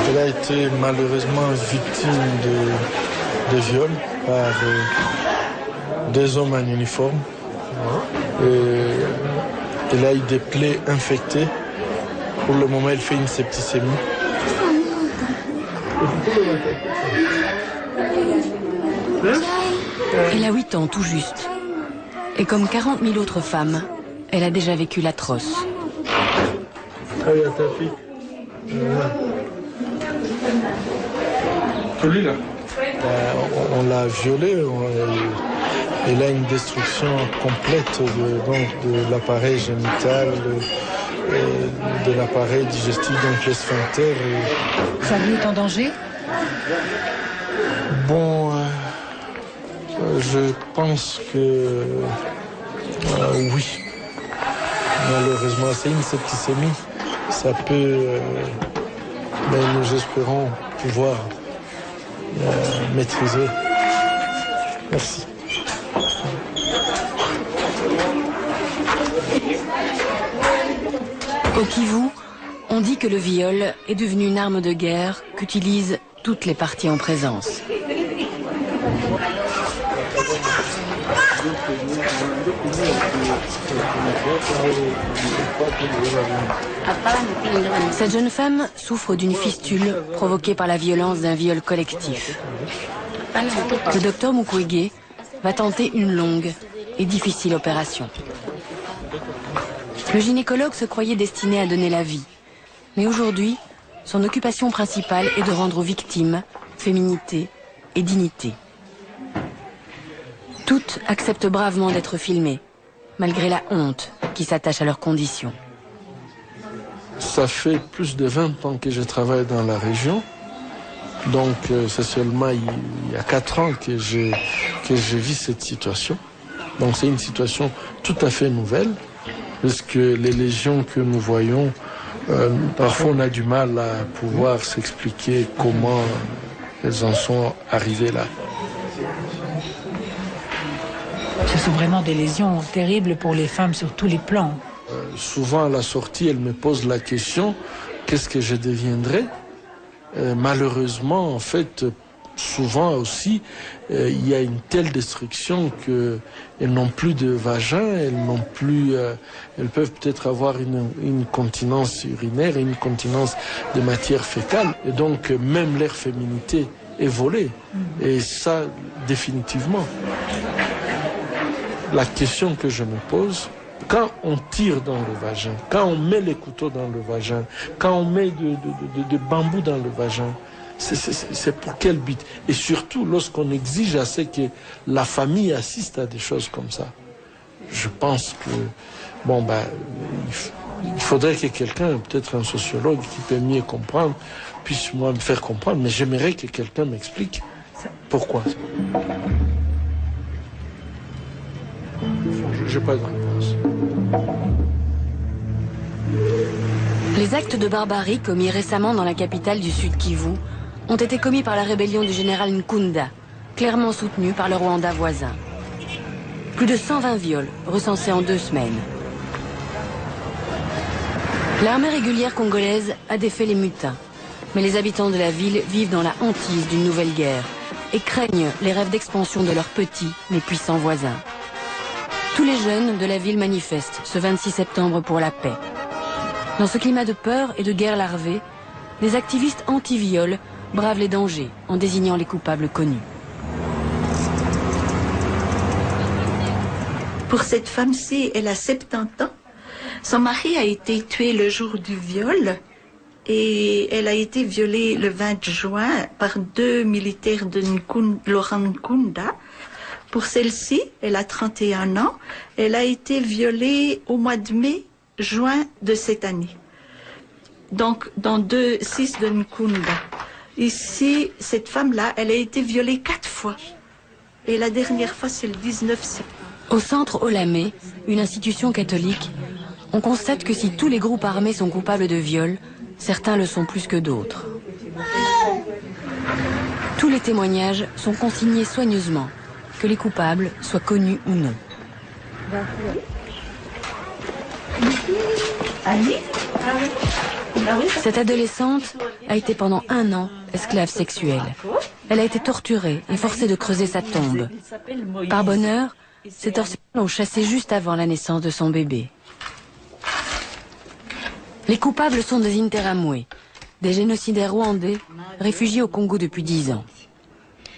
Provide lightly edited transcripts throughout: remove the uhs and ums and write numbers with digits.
Elle a été malheureusement victime de viol par deux hommes en uniforme. Et elle a eu des plaies infectées. Pour le moment, elle fait une septicémie. Elle a 8 ans tout juste. Et comme 40 000 autres femmes, elle a déjà vécu l'atroce. Celui-là. On l'a violée. Elle a une destruction complète de l'appareil génital, de l'appareil digestif, donc les sphincters. Sa vie est en danger? Bon, je pense que oui. Malheureusement, c'est une septicémie. Ça peut, mais nous espérons pouvoir maîtriser. Merci. Au Kivu, on dit que le viol est devenu une arme de guerre qu'utilisent toutes les parties en présence. Cette jeune femme souffre d'une fistule provoquée par la violence d'un viol collectif. Le docteur Mukwege va tenter une longue et difficile opération. Le gynécologue se croyait destiné à donner la vie. Mais aujourd'hui, son occupation principale est de rendre aux victimes féminité et dignité. Toutes acceptent bravement d'être filmées, malgré la honte qui s'attache à leurs conditions. Ça fait plus de 20 ans que je travaille dans la région. Donc c'est seulement il y a 4 ans que j'ai vu cette situation. Donc c'est une situation tout à fait nouvelle. Parce que les lésions que nous voyons, parfois on a du mal à pouvoir s'expliquer comment elles en sont arrivées là. Ce sont vraiment des lésions terribles pour les femmes sur tous les plans. Souvent à la sortie, elle me pose la question, qu'est-ce que je deviendrai? Malheureusement, en fait, souvent aussi, il y a une telle destruction qu'elles n'ont plus de vagin, elles peuvent peut-être avoir une continence urinaire, une continence de matière fécale, et donc même leur féminité est volée. Et ça, définitivement. La question que je me pose, quand on tire dans le vagin, quand on met les couteaux dans le vagin, quand on met de bambou dans le vagin, c'est pour quel but? Et surtout lorsqu'on exige assez que la famille assiste à des choses comme ça. Je pense que, bon, il faudrait que quelqu'un, peut-être un sociologue qui peut mieux comprendre, puisse moi me faire comprendre, mais j'aimerais que quelqu'un m'explique pourquoi. Je n'ai pas de réponse. Les actes de barbarie commis récemment dans la capitale du Sud Kivu ont été commis par la rébellion du général Nkunda, clairement soutenue par le Rwanda voisin. Plus de 120 viols recensés en 2 semaines. L'armée régulière congolaise a défait les mutins, mais les habitants de la ville vivent dans la hantise d'une nouvelle guerre et craignent les rêves d'expansion de leurs petits mais puissants voisins. Tous les jeunes de la ville manifestent ce 26 septembre pour la paix. Dans ce climat de peur et de guerre larvée, des activistes anti-viol bravent les dangers en désignant les coupables connus. Pour cette femme-ci, elle a 70 ans. Son mari a été tué le jour du viol et elle a été violée le 20 juin par 2 militaires de Laurent Nkunda. Pour celle-ci, elle a 31 ans. Elle a été violée au mois de mai-juin de cette année. Donc, dans 2-6 de Nkunda. Ici, cette femme-là, elle a été violée 4 fois. Et la dernière fois, c'est le 19 septembre. Au centre Olamé, une institution catholique, on constate que si tous les groupes armés sont coupables de viol, certains le sont plus que d'autres. Tous les témoignages sont consignés soigneusement, que les coupables soient connus ou non. Allez, Cette adolescente a été pendant 1 an esclave sexuelle. Elle a été torturée et forcée de creuser sa tombe. Par bonheur, ces tortionnaires l'ont chassée juste avant la naissance de son bébé. Les coupables sont des Interamwe, des génocidaires rwandais réfugiés au Congo depuis 10 ans.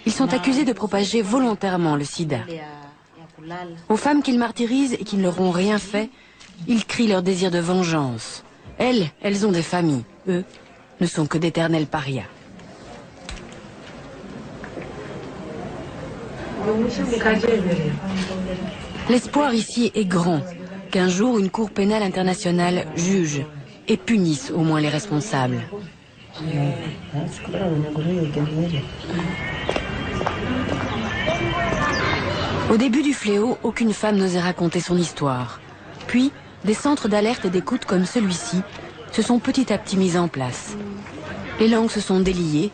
Ils sont accusés de propager volontairement le sida. Aux femmes qu'ils martyrisent et qui ne leur ont rien fait, ils crient leur désir de vengeance. Elles ont des familles. Eux ne sont que d'éternels parias. L'espoir ici est grand qu'un jour une cour pénale internationale juge et punisse au moins les responsables. Au début du fléau, aucune femme n'osait raconter son histoire. Puis, des centres d'alerte et d'écoute comme celui-ci se sont petit à petit mis en place. Les langues se sont déliées,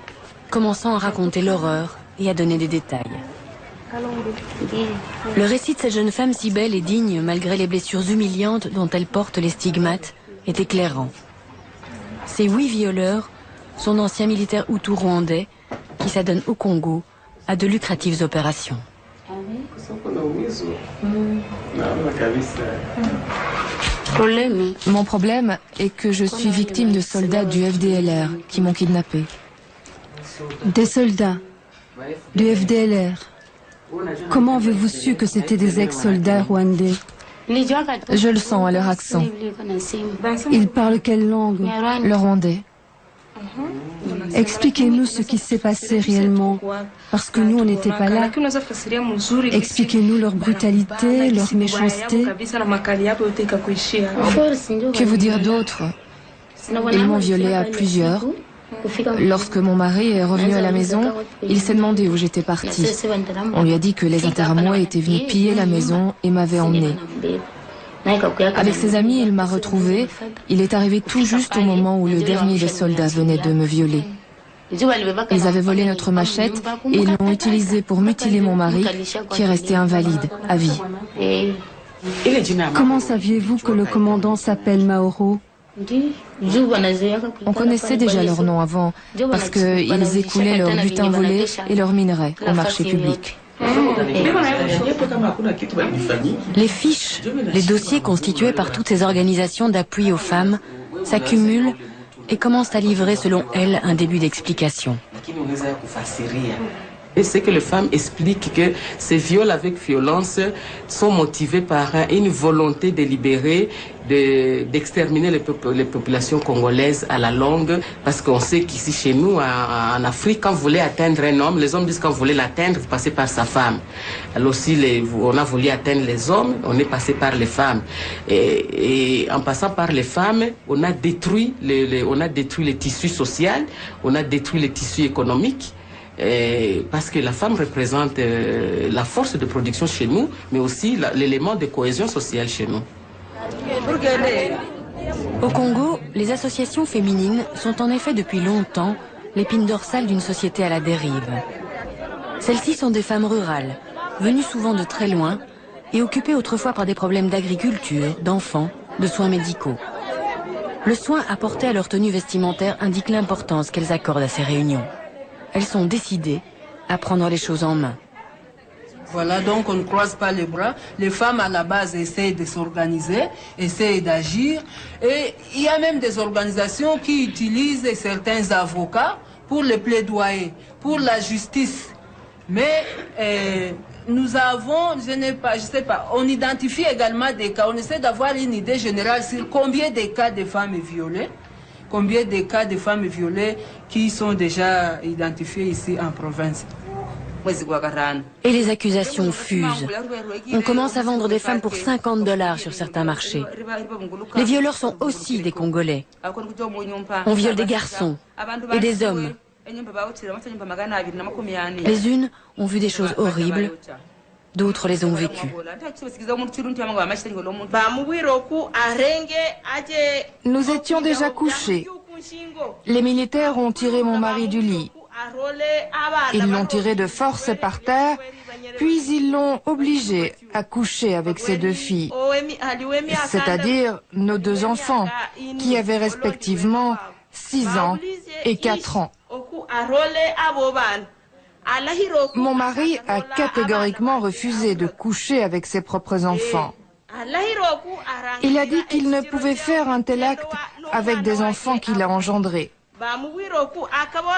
commençant à raconter l'horreur et à donner des détails. Le récit de cette jeune femme si belle et digne, malgré les blessures humiliantes dont elle porte les stigmates, est éclairant. Ces 8 violeurs sont d'anciens militaires hutus rwandais qui s'adonnent au Congo à de lucratives opérations. Mon problème est que je suis victime de soldats du FDLR qui m'ont kidnappée. Des soldats du FDLR. Comment avez-vous su que c'était des ex-soldats rwandais? Je le sens à leur accent. Ils parlent quelle langue? Le rwandais. Expliquez-nous ce qui s'est passé réellement, parce que nous, on n'était pas là. Expliquez-nous leur brutalité, leur méchanceté. Que vous dire d'autre? Ils m'ont violée à plusieurs. Lorsque mon mari est revenu à la maison, il s'est demandé où j'étais partie. On lui a dit que les Interamwe étaient venus piller la maison et m'avaient emmenée. Avec ses amis, il m'a retrouvée. Il est arrivé tout juste au moment où le dernier des soldats venait de me violer. Ils avaient volé notre machette et ils l'ont utilisée pour mutiler mon mari, qui est resté invalide, à vie. Comment saviez-vous que le commandant s'appelle Maoro? On connaissait déjà leur nom avant, parce qu'ils écoulaient leur butin volé et leurs minerais au marché public. Les fiches, les dossiers constitués par toutes ces organisations d'appui aux femmes s'accumulent et commencent à livrer selon elles un début d'explication. Et c'est que les femmes expliquent que ces viols avec violence sont motivés par une volonté délibérée d'exterminer les populations congolaises à la longue, parce qu'on sait qu'ici chez nous, en Afrique, quand vous voulez atteindre un homme, les hommes disent quand vous voulez l'atteindre, vous passez par sa femme. Alors si on a voulu atteindre les hommes, on est passé par les femmes. Et en passant par les femmes, on a détruit les tissus sociaux, on a détruit les tissus économiques. Parce que la femme représente la force de production chez nous, mais aussi l'élément de cohésion sociale chez nous. Au Congo, les associations féminines sont en effet depuis longtemps l'épine dorsale d'une société à la dérive. Celles-ci sont des femmes rurales, venues souvent de très loin et occupées autrefois par des problèmes d'agriculture, d'enfants, de soins médicaux. Le soin apporté à leur tenue vestimentaire indique l'importance qu'elles accordent à ces réunions. Elles sont décidées à prendre les choses en main. Voilà, donc on ne croise pas les bras. Les femmes à la base essayent de s'organiser, essayent d'agir. Et il y a même des organisations qui utilisent certains avocats pour les plaidoyer, pour la justice. Mais nous avons, je sais pas, on identifie également des cas. On essaie d'avoir une idée générale sur combien de cas de femmes violées. Combien de cas de femmes violées qui sont déjà identifiés ici en province. Et les accusations fusent. On commence à vendre des femmes pour $50 sur certains marchés. Les violeurs sont aussi des Congolais. On viole des garçons et des hommes. Les unes ont vu des choses horribles, d'autres les ont vécues. Nous étions déjà couchés. Les militaires ont tiré mon mari du lit. Ils l'ont tiré de force par terre Puis ils l'ont obligé à coucher avec ses 2 filles, c'est-à-dire nos 2 enfants, qui avaient respectivement 6 ans et 4 ans. Mon mari a catégoriquement refusé de coucher avec ses propres enfants. Il a dit qu'il ne pouvait faire un tel acte avec des enfants qu'il a engendrés.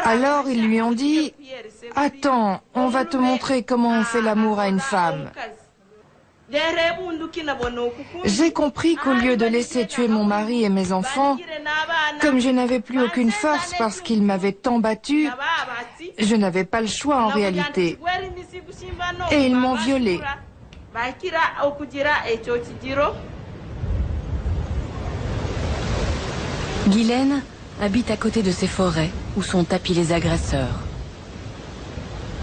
Alors ils lui ont dit « Attends, on va te montrer comment on fait l'amour à une femme. » J'ai compris qu'au lieu de laisser tuer mon mari et mes enfants, comme je n'avais plus aucune force parce qu'ils m'avaient tant battue, je n'avais pas le choix en réalité. Et ils m'ont violée. Guylaine habite à côté de ces forêts où sont tapis les agresseurs.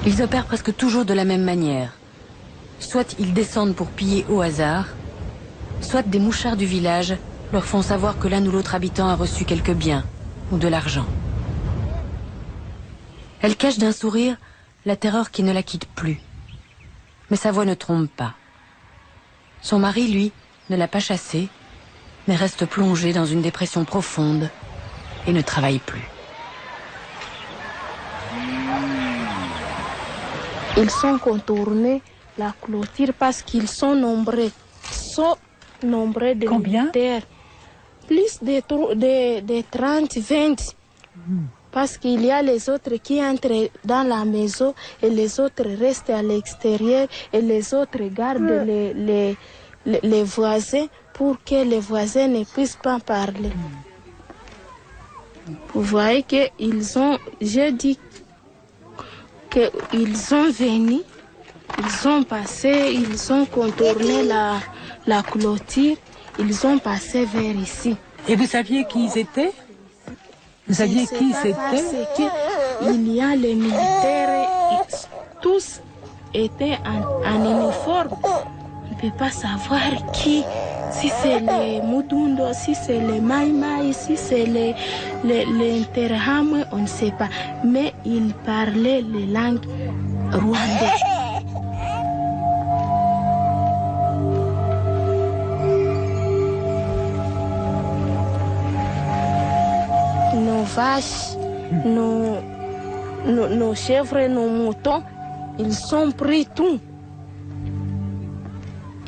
Ils opèrent presque toujours de la même manière. Soit ils descendent pour piller au hasard, soit des mouchards du village leur font savoir que l'un ou l'autre habitant a reçu quelques biens ou de l'argent. Elle cache d'un sourire la terreur qui ne la quitte plus. Mais sa voix ne trompe pas. Son mari, lui, ne l'a pas chassée, mais reste plongé dans une dépression profonde et ne travaille plus. Ils sont contournés la clôture parce qu'ils sont nombreux. De combien? Militaires. Plus de 30, 20. Parce qu'il y a les autres qui entrent dans la maison et les autres restent à l'extérieur et les autres gardent les voisins pour que les voisins ne puissent pas parler. Vous voyez qu'ils ont, j'ai dit qu'ils sont venus, ils ont passé, ils ont contourné la clôture, ils ont passé vers ici. Et vous saviez qui ils étaient? Vous saviez qui c'était? Il y a les militaires, tous étaient en uniforme. On ne peut pas savoir qui, si c'est les Mudundo, si c'est les Maïmaï, si c'est les Interahamwe, on ne sait pas. Mais ils parlaient les langues rwandaises. Nos vaches, nos chèvres, nos moutons, ils ont pris tout.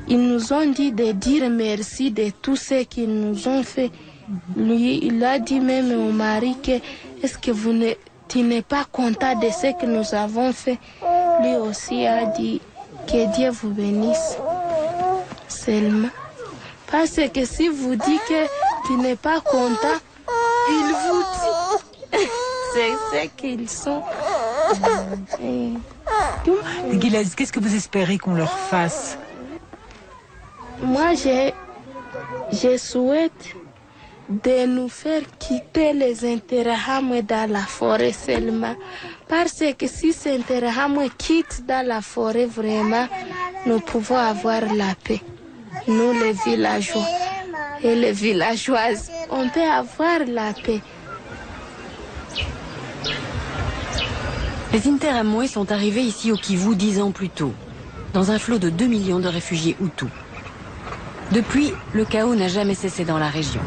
Ils nous ont dit de dire merci de tout ce qu'ils nous ont fait. Lui, il a dit même au mari que est-ce que tu n'es pas content de ce que nous avons fait. Lui aussi a dit que Dieu vous bénisse seulement. Parce que si vous dites que tu n'es pas content, il vous dit. C'est ce qu'ils sont. Guylaine, qu'est-ce que vous espérez qu'on leur fasse? Moi, je souhaite de nous faire quitter les Interahamwe dans la forêt seulement. Parce que si ces Interahamwe quittent dans la forêt, vraiment, nous pouvons avoir la paix. Nous, les villageois et les villageoises, on peut avoir la paix. Les Interahamwe sont arrivés ici au Kivu 10 ans plus tôt, dans un flot de 2 millions de réfugiés Hutus. Depuis, le chaos n'a jamais cessé dans la région.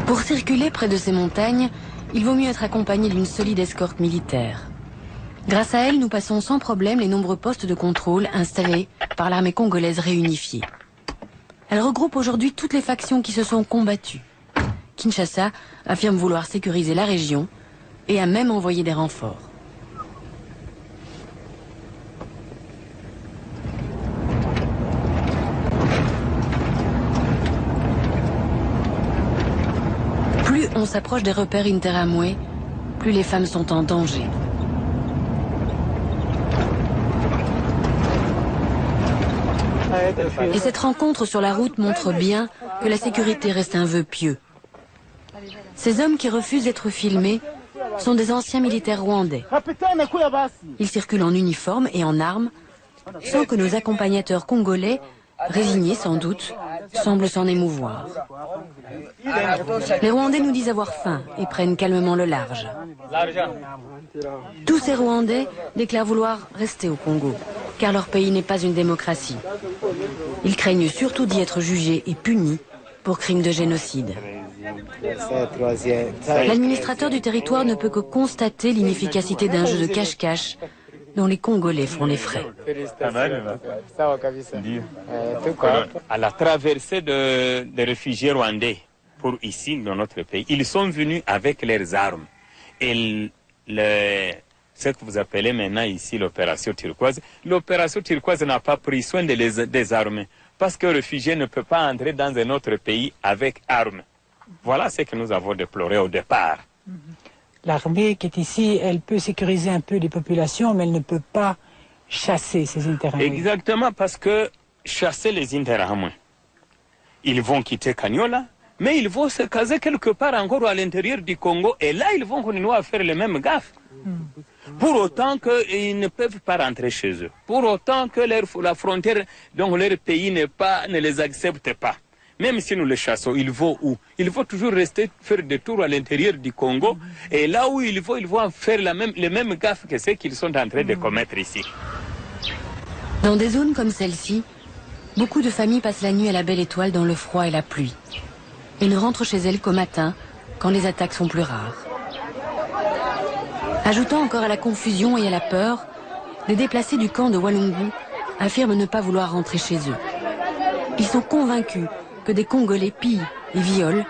Pour circuler près de ces montagnes, il vaut mieux être accompagné d'une solide escorte militaire. Grâce à elle, nous passons sans problème les nombreux postes de contrôle installés par l'armée congolaise réunifiée. Elle regroupe aujourd'hui toutes les factions qui se sont combattues. Kinshasa affirme vouloir sécuriser la région et a même envoyé des renforts. Plus on s'approche des repères Interahamwe, plus les femmes sont en danger. Et cette rencontre sur la route montre bien que la sécurité reste un vœu pieux. Ces hommes qui refusent d'être filmés sont des anciens militaires rwandais. Ils circulent en uniforme et en armes, sans que nos accompagnateurs congolais, résignés sans doute, semblent s'en émouvoir. Les Rwandais nous disent avoir faim et prennent calmement le large. Tous ces Rwandais déclarent vouloir rester au Congo, car leur pays n'est pas une démocratie. Ils craignent surtout d'y être jugés et punis pour crimes de génocide. L'administrateur du territoire ne peut que constater l'inefficacité d'un jeu de cache-cache dont les Congolais font les frais. À la traversée des réfugiés rwandais pour ici, dans notre pays, ils sont venus avec leurs armes. Et ce que vous appelez maintenant ici l'opération turquoise n'a pas pris soin de les désarmer. Parce que le réfugié ne peut pas entrer dans un autre pays avec armes. Voilà ce que nous avons déploré au départ. L'armée qui est ici, elle peut sécuriser un peu les populations, mais elle ne peut pas chasser ces Interahamwe. Exactement, parce que chasser les Interahamwe, ils vont quitter Kanyola, mais ils vont se caser quelque part encore à l'intérieur du Congo, et là, ils vont continuer à faire les mêmes gaffes. Pour autant qu'ils ne peuvent pas rentrer chez eux. Pour autant que la frontière, donc leur pays ne les accepte pas. Même si nous les chassons, ils vont où? Ils vont toujours rester faire des tours à l'intérieur du Congo. Et là où ils vont faire les mêmes gaffes que ceux qu'ils sont en train de commettre ici. Dans des zones comme celle-ci, beaucoup de familles passent la nuit à la belle étoile dans le froid et la pluie. Et ne rentrent chez elles qu'au matin, quand les attaques sont plus rares. Ajoutant encore à la confusion et à la peur, les déplacés du camp de Walungu affirment ne pas vouloir rentrer chez eux. Ils sont convaincus que des Congolais pillent et violent,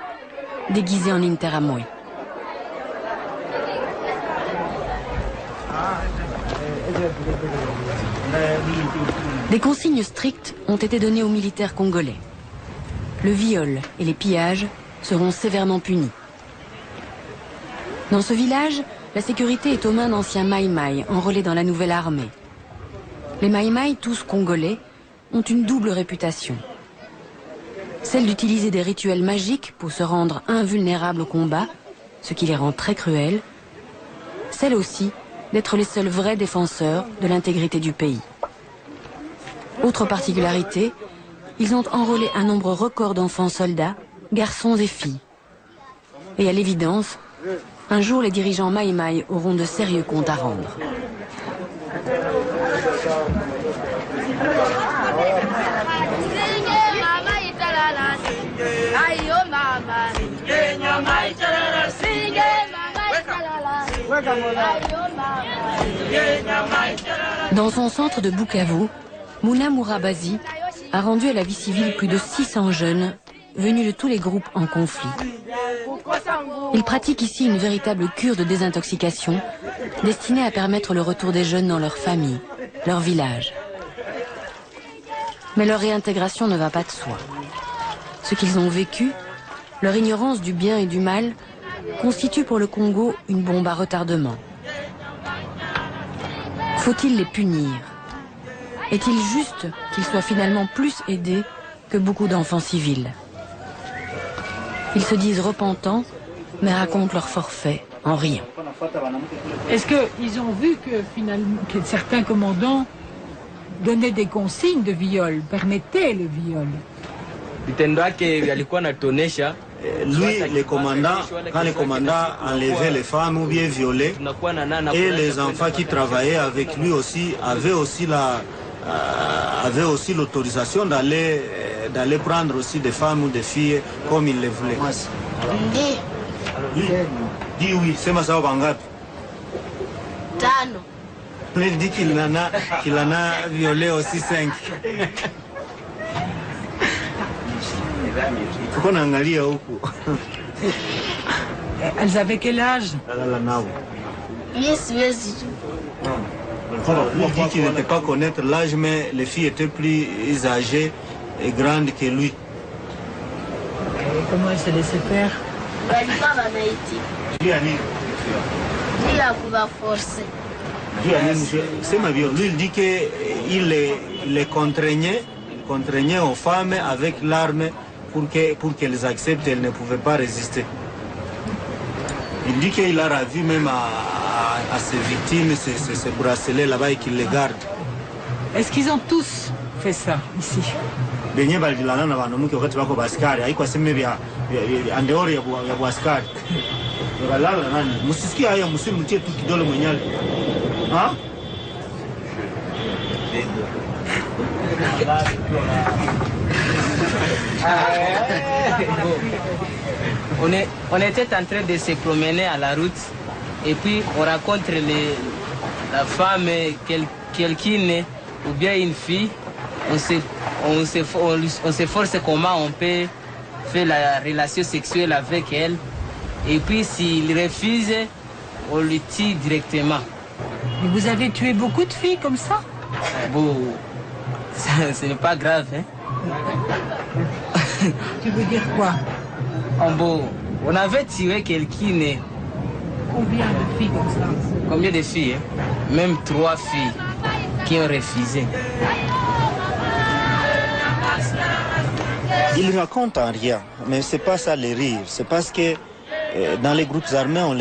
déguisés en Interahamwe. Des consignes strictes ont été données aux militaires congolais. Le viol et les pillages seront sévèrement punis. Dans ce village, la sécurité est aux mains d'anciens Maïmaï enrôlés dans la nouvelle armée. Les Maïmaï, tous congolais, ont une double réputation. Celle d'utiliser des rituels magiques pour se rendre invulnérables au combat, ce qui les rend très cruels. Celle aussi d'être les seuls vrais défenseurs de l'intégrité du pays. Autre particularité, ils ont enrôlé un nombre record d'enfants soldats, garçons et filles. Et à l'évidence, un jour les dirigeants Maïmaï auront de sérieux comptes à rendre. Dans son centre de Bukavu, Mouna Mourabazi a rendu à la vie civile plus de 600 jeunes venus de tous les groupes en conflit. Il pratique ici une véritable cure de désintoxication destinée à permettre le retour des jeunes dans leur famille, leur village. Mais leur réintégration ne va pas de soi. Ce qu'ils ont vécu, leur ignorance du bien et du mal, constitue pour le Congo une bombe à retardement. Faut-il les punir? Est-il juste qu'ils soient finalement plus aidés que beaucoup d'enfants civils? Ils se disent repentants, mais racontent leur forfait en riant. Est-ce qu'ils ont vu que finalement que certains commandants donnaient des consignes de viol, permettaient le viol? Lui, les commandants, quand les commandants enlevaient les femmes ou bien violaient, et les enfants qui travaillaient avec lui aussi avaient aussi l'autorisation d'aller prendre aussi des femmes ou des filles comme il les voulait. Dis oui, c'est Masao Bangapi. Il dit qu'il en a violé aussi 5. Elles avaient quel âge? Il dit qu'il n'était pas connaître l'âge, mais les filles étaient plus âgées et grandes que lui. Et comment elle se laissait faire? Lui, il dit qu'il les contraignait aux femmes avec l'arme pour qu'elles acceptent, elles ne pouvaient pas résister. Il dit qu'il a ravi même à ses victimes, ces bracelets là-bas et qu'il les garde. Est-ce qu'ils ont tous fait ça ici? On était en train de se promener à la route et puis on rencontre la femme, quelqu'un ou bien une fille. On se force comment on peut faire la relation sexuelle avec elle. Et puis s'il refuse, on le tue directement. Et vous avez tué beaucoup de filles comme ça? Bon, ce n'est pas grave. Hein? Tu veux dire quoi? Bon, on avait tué quelqu'un. Combien de filles comme ça? Combien de filles? Hein? Même 3 filles qui ont refusé. Ils racontent en rien, mais c'est pas ça les rires. C'est parce que dans les groupes armés, on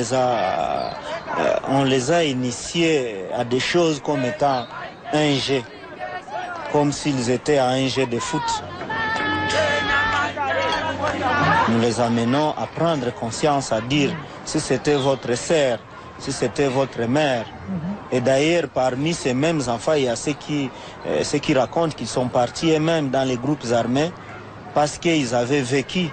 les a initiés à des choses comme étant un jet, comme s'ils étaient à un jet de foot. Nous les amenons à prendre conscience, à dire si c'était votre sœur, si c'était votre mère. Et d'ailleurs, parmi ces mêmes enfants, il y a ceux qui racontent qu'ils sont partis eux-mêmes dans les groupes armés parce qu'ils avaient vécu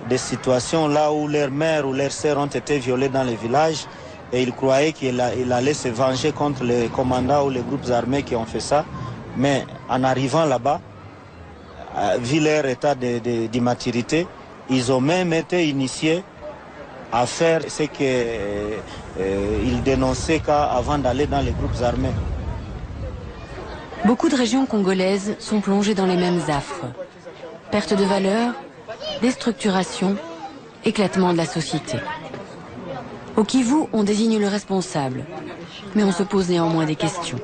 des situations là où leur mère ou leur sœur ont été violées dans les villages et ils croyaient qu'il allait se venger contre les commandants ou les groupes armés qui ont fait ça. Mais en arrivant là-bas, vu leur état d'immaturité, ils ont même été initiés à faire ce qu'ils dénonçaient avant d'aller dans les groupes armés. Beaucoup de régions congolaises sont plongées dans les mêmes affres. Perte de valeur, déstructuration, éclatement de la société. Au Kivu, on désigne le responsable, mais on se pose néanmoins des questions.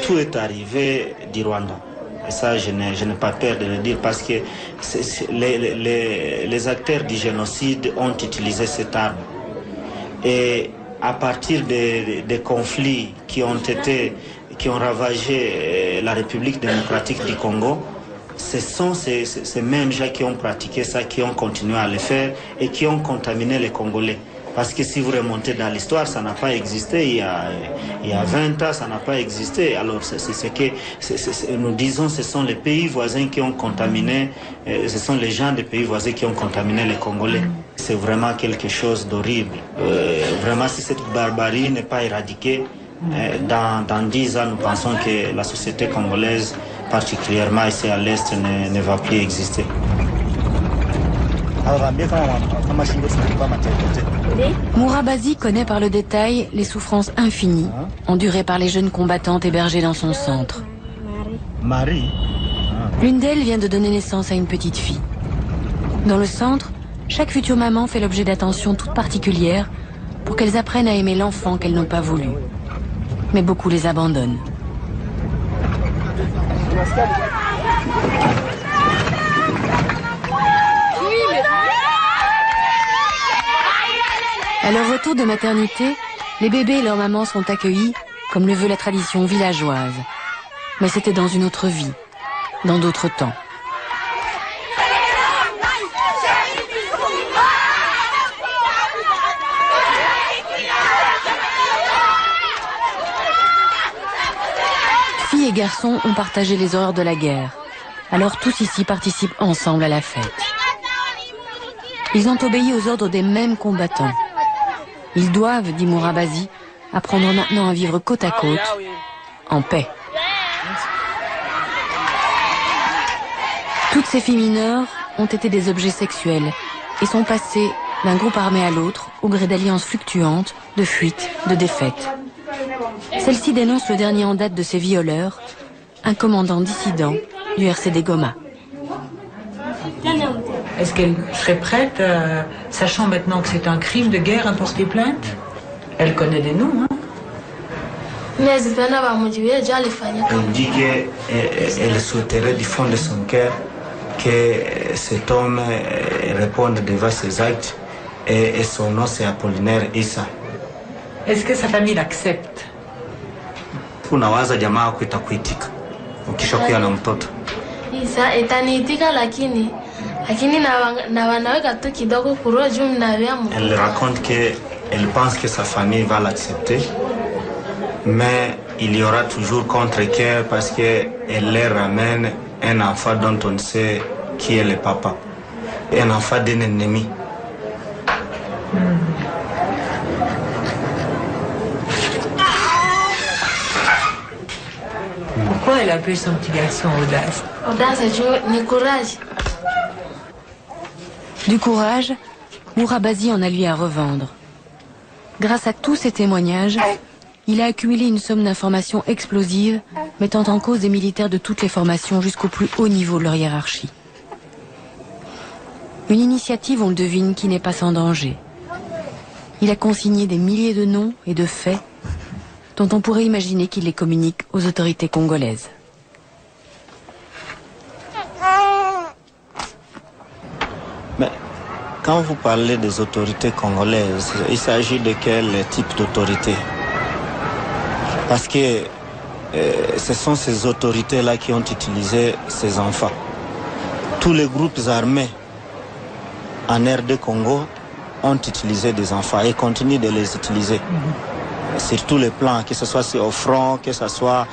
Tout est arrivé du Rwanda. Et ça, je n'ai pas peur de le dire parce que les acteurs du génocide ont utilisé cette arme. Et à partir des conflits qui ont ravagé la République démocratique du Congo, ce sont ces mêmes gens qui ont pratiqué ça, qui ont continué à le faire et qui ont contaminé les Congolais. Parce que si vous remontez dans l'histoire, ça n'a pas existé. Il y a 20 ans, ça n'a pas existé. Alors, nous disons, ce sont les pays voisins qui ont contaminé, ce sont les gens des pays voisins qui ont contaminé les Congolais. C'est vraiment quelque chose d'horrible. Vraiment, si cette barbarie n'est pas éradiquée, dans 10 ans, nous pensons que la société congolaise, particulièrement ici à l'Est, ne va plus exister. Mourabazi connaît par le détail les souffrances infinies endurées par les jeunes combattantes hébergées dans son centre. Marie. L'une d'elles vient de donner naissance à une petite fille. Dans le centre, chaque future maman fait l'objet d'attentions toutes particulières pour qu'elles apprennent à aimer l'enfant qu'elles n'ont pas voulu. Mais beaucoup les abandonnent. À leur retour de maternité, les bébés et leur maman sont accueillis comme le veut la tradition villageoise. Mais c'était dans une autre vie, dans d'autres temps. Filles et garçons ont partagé les horreurs de la guerre. Alors tous ici participent ensemble à la fête. Ils ont obéi aux ordres des mêmes combattants. Ils doivent, dit Mourabazi, apprendre maintenant à vivre côte à côte, en paix. Toutes ces filles mineures ont été des objets sexuels et sont passées d'un groupe armé à l'autre au gré d'alliances fluctuantes, de fuites, de défaites. Celle-ci dénonce le dernier en date de ces violeurs, un commandant dissident du RCD Goma. Est-ce qu'elle serait prête, sachant maintenant que c'est un crime de guerre, à porter plainte? Elle connaît des noms, hein? Elle dit qu'elle souhaiterait du fond de son cœur que cet homme réponde devant ses actes et son nom c'est Apollinaire Issa. Est-ce que sa famille l'accepte? Unawaza jamaa kuitakuitika ukishakuwa na mtoto. Isa itaniitika lakini Elle raconte qu'elle pense que sa famille va l'accepter, mais il y aura toujours contre-cœur parce qu'elle leur ramène un enfant dont on ne sait qui est le papa, un enfant d'un ennemi. Pourquoi elle appelle son petit garçon Audace? Du courage, Mourabazi en a lui à revendre. Grâce à tous ces témoignages, il a accumulé une somme d'informations explosives, mettant en cause des militaires de toutes les formations jusqu'au plus haut niveau de leur hiérarchie. Une initiative, on le devine, qui n'est pas sans danger. Il a consigné des milliers de noms et de faits dont on pourrait imaginer qu'il les communique aux autorités congolaises. Mais quand vous parlez des autorités congolaises, il s'agit de quel type d'autorité? Parce que ce sont ces autorités-là qui ont utilisé ces enfants. Tous les groupes armés en RD Congo ont utilisé des enfants et continuent de les utiliser. Sur tous les plans, que ce soit sur au front, que ce soit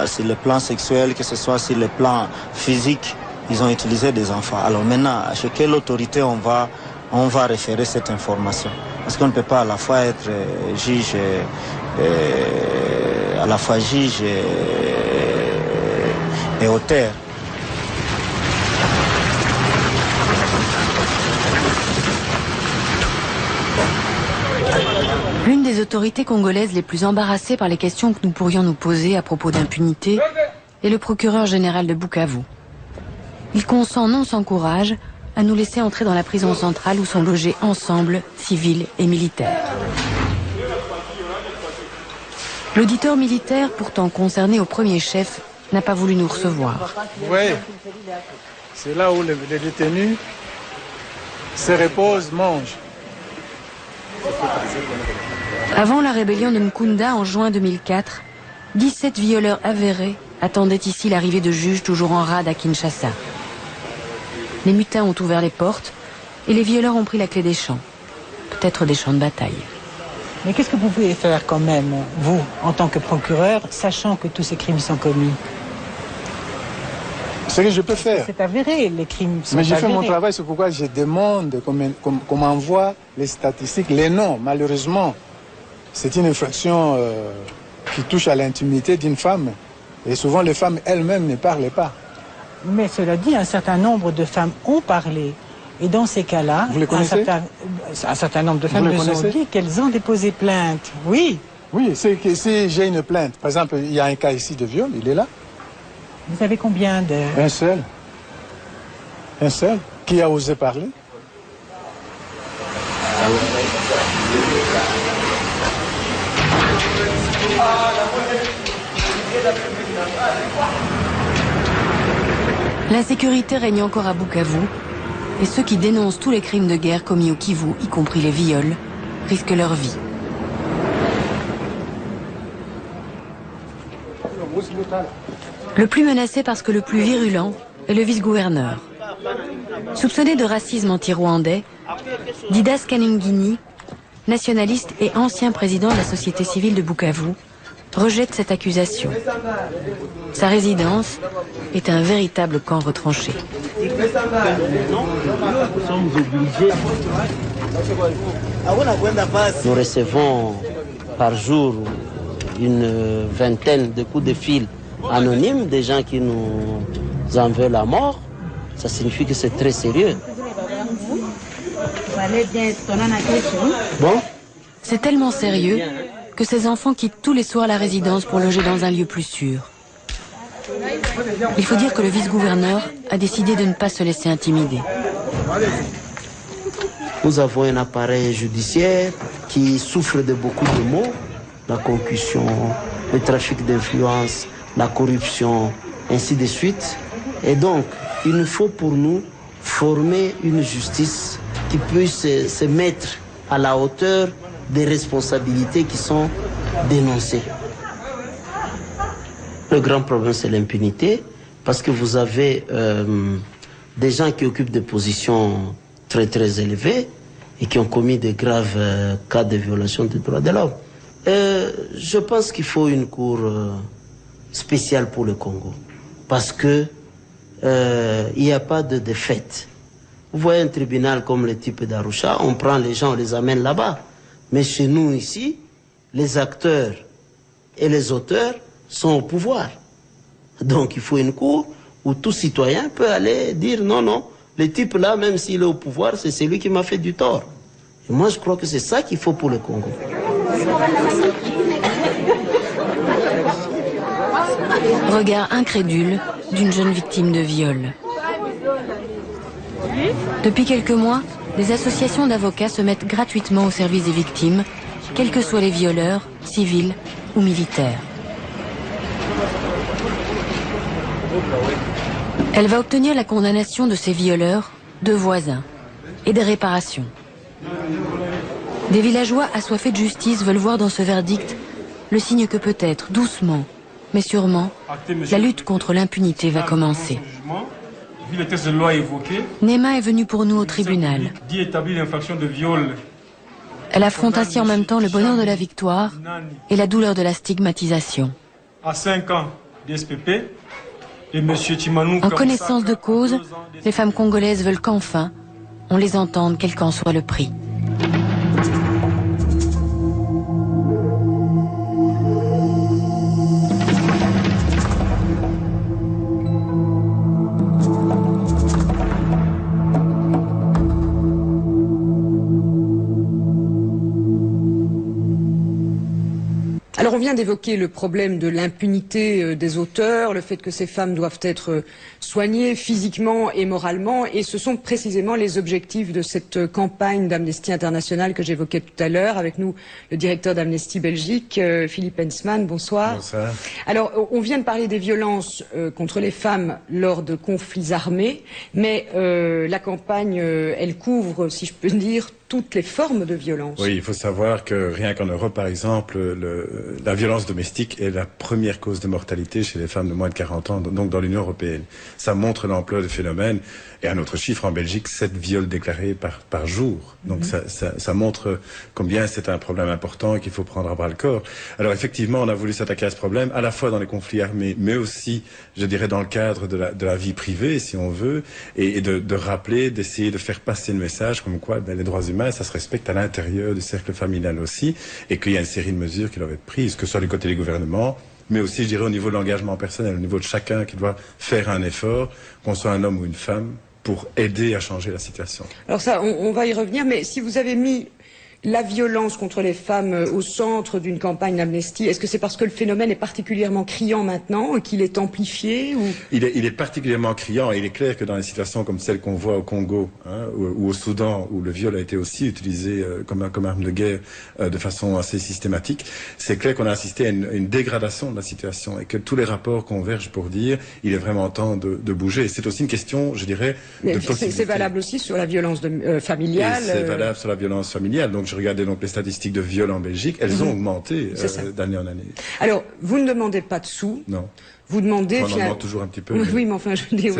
sur le plan sexuel, que ce soit sur le plan physique, ils ont utilisé des enfants. Alors maintenant, chez quelle autorité on va référer cette information? Parce qu'on ne peut pas à la fois être juge, à la fois juge et auteur. L'une des autorités congolaises les plus embarrassées par les questions que nous pourrions nous poser à propos d'impunité est le procureur général de Bukavu. Il consent non sans courage à nous laisser entrer dans la prison centrale où sont logés ensemble civils et militaires. L'auditeur militaire, pourtant concerné au premier chef, n'a pas voulu nous recevoir. Oui, c'est là où les détenus se reposent, mangent. Avant la rébellion de Mkunda en juin 2004, 17 violeurs avérés attendaient ici l'arrivée de juges toujours en rade à Kinshasa. Les mutins ont ouvert les portes et les violeurs ont pris la clé des champs. Peut-être des champs de bataille. Mais qu'est-ce que vous pouvez faire quand même, vous, en tant que procureur, sachant que tous ces crimes sont commis? Ce que je peux faire. C'est avéré, les crimes sont avérés. Mais j'ai fait mon travail, c'est pourquoi je demande qu'on m'envoie les statistiques, les noms. Malheureusement, c'est une infraction qui touche à l'intimité d'une femme. Et souvent, les femmes elles-mêmes ne parlent pas. Mais cela dit, un certain nombre de femmes ont parlé. Et dans ces cas-là, un certain nombre de femmes nous ont dit qu'elles ont déposé plainte. Oui. Oui, c'est que si j'ai une plainte, par exemple, il y a un cas ici de viol, il est là. Vous avez combien de... Un seul. Un seul. Qui a osé parler? L'insécurité règne encore à Bukavu et ceux qui dénoncent tous les crimes de guerre commis au Kivu, y compris les viols, risquent leur vie. Le plus menacé parce que le plus virulent est le vice-gouverneur. Soupçonné de racisme anti-rwandais, Didas Kaningini, nationaliste et ancien président de la société civile de Bukavu, rejette cette accusation. Sa résidence est un véritable camp retranché. Nous recevons par jour une vingtaine de coups de fil anonymes, des gens qui nous en veulent la mort. Ça signifie que c'est très sérieux. Bon. C'est tellement sérieux que ces enfants quittent tous les soirs la résidence pour loger dans un lieu plus sûr. Il faut dire que le vice-gouverneur a décidé de ne pas se laisser intimider. Nous avons un appareil judiciaire qui souffre de beaucoup de maux, la concussion, le trafic d'influence, la corruption, ainsi de suite. Et donc, il nous faut pour nous former une justice qui puisse se mettre à la hauteur des responsabilités qui sont dénoncées. Le grand problème, c'est l'impunité, parce que vous avez des gens qui occupent des positions très très élevées et qui ont commis de graves cas de violation des droits de l'homme. Je pense qu'il faut une cour spéciale pour le Congo, parce que il n'y a pas de défaite. Vous voyez un tribunal comme le type d'Arusha, on prend les gens, on les amène là-bas. Mais chez nous ici, les acteurs et les auteurs sont au pouvoir. Donc il faut une cour où tout citoyen peut aller dire non, non, le type là, même s'il est au pouvoir, c'est celui qui m'a fait du tort. Et moi je crois que c'est ça qu'il faut pour le Congo. Regard incrédule d'une jeune victime de viol. Depuis quelques mois, des associations d'avocats se mettent gratuitement au service des victimes, quels que soient les violeurs, civils ou militaires. Elle va obtenir la condamnation de ces violeurs, de voisins, et des réparations. Des villageois assoiffés de justice veulent voir dans ce verdict le signe que peut-être, doucement, mais sûrement, la lutte contre l'impunité va commencer. Nema est venue pour nous au tribunal. Elle affronte ainsi en même temps le bonheur de la victoire et la douleur de la stigmatisation. À 5 ans d'SPP, en connaissance de cause, les femmes congolaises veulent qu'enfin, on les entende quel qu'en soit le prix. Alors on vient d'évoquer le problème de l'impunité des auteurs, le fait que ces femmes doivent être soignées physiquement et moralement, et ce sont précisément les objectifs de cette campagne d'Amnesty International que j'évoquais tout à l'heure. Avec nous, le directeur d'Amnesty Belgique, Philippe Hensman, bonsoir. Bonsoir. Alors on vient de parler des violences contre les femmes lors de conflits armés, mais la campagne, elle couvre, si je peux dire, toutes les formes de violence. Oui, il faut savoir que rien qu'en Europe, par exemple, la violence domestique est la première cause de mortalité chez les femmes de moins de 40 ans, donc dans l'Union européenne. Ça montre l'ampleur du phénomène. Et un autre chiffre, en Belgique, 7 viols déclarés par jour. Donc ça montre combien c'est un problème important et qu'il faut prendre à bras le corps. Alors effectivement, on a voulu s'attaquer à ce problème, à la fois dans les conflits armés, mais aussi, je dirais, dans le cadre de la vie privée, si on veut, et de rappeler, d'essayer de faire passer le message comme quoi les droits humains, ça se respecte à l'intérieur du cercle familial aussi, et qu'il y a une série de mesures qui doivent être prises, que ce soit du côté des gouvernements, mais aussi, je dirais, au niveau de l'engagement personnel, au niveau de chacun qui doit faire un effort, qu'on soit un homme ou une femme, pour aider à changer la situation. Alors ça, on va y revenir, mais si vous avez mis la violence contre les femmes au centre d'une campagne d'Amnesty, est-ce que c'est parce que le phénomène est particulièrement criant maintenant et qu'il est amplifié ou... Il est particulièrement criant, et il est clair que dans les situations comme celle qu'on voit au Congo ou au Soudan, où le viol a été aussi utilisé comme arme de guerre de façon assez systématique, c'est clair qu'on a assisté à une dégradation de la situation et que tous les rapports convergent pour dire il est vraiment temps de bouger. C'est aussi une question, je dirais, de possibilité. C'est valable aussi sur la violence familiale. C'est valable sur la violence familiale. Donc je regardais donc les statistiques de viol en Belgique, elles ont augmenté d'année en année. Alors, vous ne demandez pas de sous. Non. Vous demandez... On en demande toujours un petit peu. Oui, mais enfin, je dis...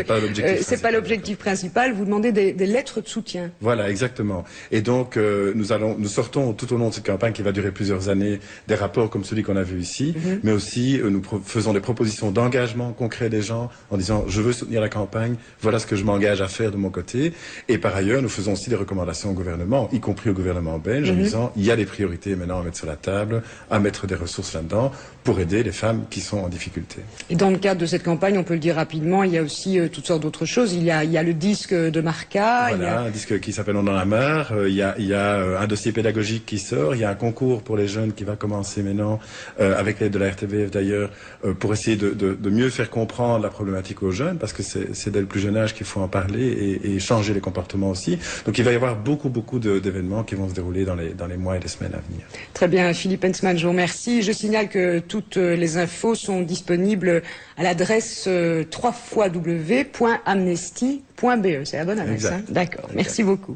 C'est pas l'objectif principal. Vous demandez des lettres de soutien. Voilà, exactement. Et donc, nous sortons tout au long de cette campagne qui va durer plusieurs années des rapports comme celui qu'on a vu ici, mais aussi nous faisons des propositions d'engagement concret des gens en disant je veux soutenir la campagne, voilà ce que je m'engage à faire de mon côté. Et par ailleurs, nous faisons aussi des recommandations au gouvernement, y compris au gouvernement belge, en disant il y a des priorités maintenant à mettre sur la table, à mettre des ressources là-dedans pour aider les femmes qui sont en difficulté. Et dans le cadre de cette campagne, on peut le dire rapidement, il y a aussi toutes sortes d'autres choses. Il y a le disque de Marca. Voilà, un disque qui s'appelle On en a marre. Il y a un dossier pédagogique qui sort. Il y a un concours pour les jeunes qui va commencer maintenant, avec l'aide de la RTBF d'ailleurs, pour essayer de mieux faire comprendre la problématique aux jeunes, parce que c'est dès le plus jeune âge qu'il faut en parler et changer les comportements aussi. Donc il va y avoir beaucoup d'événements qui vont se dérouler dans les mois et les semaines à venir. Très bien, Philippe Hensman, je vous remercie. Je signale que toutes les infos sont disponibles à l'adresse www.amnesty.be. C'est la bonne adresse, hein ? D'accord, merci beaucoup.